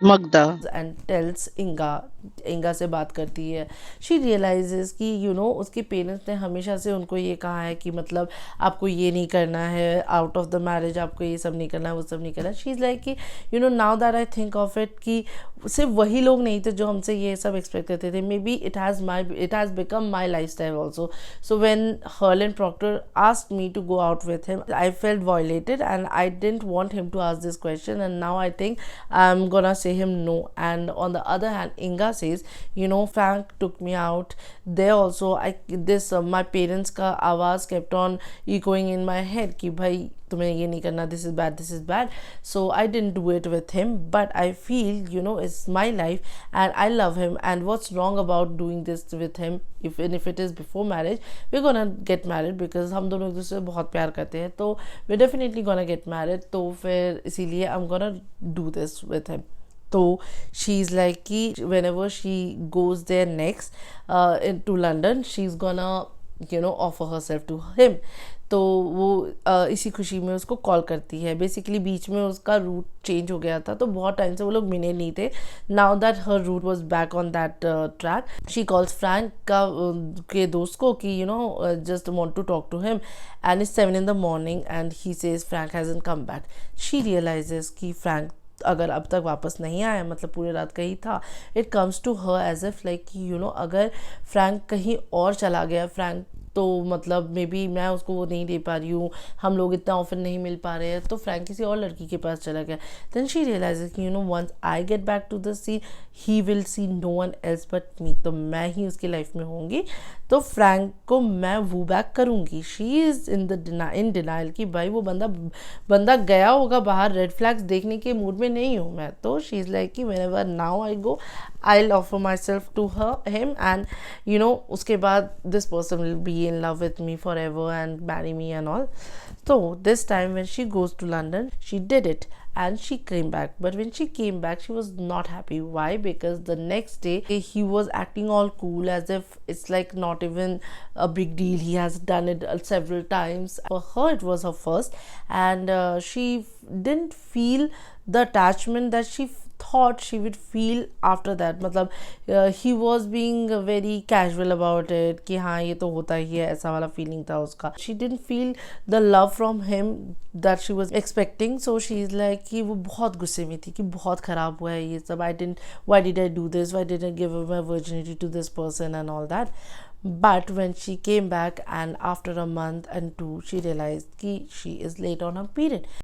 Magda. And tales इंगा से बात करती है. शी रियलाइजेस कि उसके पेरेंट्स ने हमेशा से उनको ये कहा है कि मतलब आपको ये नहीं करना है, आउट ऑफ द मैरिज आपको ये सब नहीं करना है, वो सब नहीं करना है. शी इज़ लाइक कि now that I think of it कि सिर्फ वही लोग नहीं थे जो हमसे ये सब एक्सपेक्ट करते थे. May be it has become my life style also. So when Harlan Proctor asked me to go out with him, I felt violated and I didn't want him to ask this question, and now I think I'm gonna say him no. And on the other hand, Inga says, Frank took me out. There also, my parents का आवाज़ kept on echoing in my head कि भाई तुम्हें ये नहीं करना, this is bad, this is bad. So I didn't do it with him, but I feel it's my life and I love him, and what's wrong about doing this with him? If it is before marriage, we're gonna get married because हम दोनों एक दूसरे से बहुत प्यार करते हैं, तो we're definitely gonna get married. तो फिर इसीलिए I'm gonna do this with him. तो शी इज़ लाइक कि whenever she goes there next to London, she is gonna offer herself to him. तो वो इसी खुशी में उसको कॉल करती है. बेसिकली बीच में उसका रूट चेंज हो गया था, तो बहुत टाइम से वो लोग मिले नहीं थे. Now that her route was back on that track, she calls Frank का के दोस्त को कि just want to talk to him, and it's 7 in the morning and he says Frank hasn't come back. She realizes कि Frank अगर अब तक वापस नहीं आया, मतलब पूरी रात कहीं था. It comes to her as if like कि अगर फ्रैंक कहीं और चला गया, फ्रैंक तो मतलब मे बी मैं उसको वो नहीं दे पा रही हूँ, हम लोग इतना ऑफन नहीं मिल पा रहे हैं, तो फ्रैंक किसी और लड़की के पास चला गया. देन शी रियलाइज कि once I get back to the sea, he will see no one else but me. तो मैं ही उसकी लाइफ में होंगी, तो फ्रैंक को मैं वो बैक करूँगी. शी इज़ इन डिनाइल कि भाई वो बंदा गया होगा बाहर, रेड फ्लैग्स देखने के मूड में नहीं हूँ मैं. तो शी इज़ लाइक कि whenever now I go, I will offer myself to him, and उसके बाद this person will be in love with me forever and marry me and all. So this time when she goes to London, she did it and she came back. But when she came back, she was not happy. Why? Because the next day he was acting all cool as if it's like not even a big deal. He has done it several times. For her, it was her first, and she didn't feel the attachment that she thought she would feel after that. मतलब he was being very casual about it कि हाँ ये तो होता ही है, ऐसा वाला feeling था उसका. She didn't feel the love from him that she was expecting. So she is like कि वो बहुत गुस्से में थी कि बहुत ख़राब हुआ है ये सब. Why did I do this? Why did I give up my virginity to this person and all that? But when she came back and after a month and two, she realized कि she is late on her period.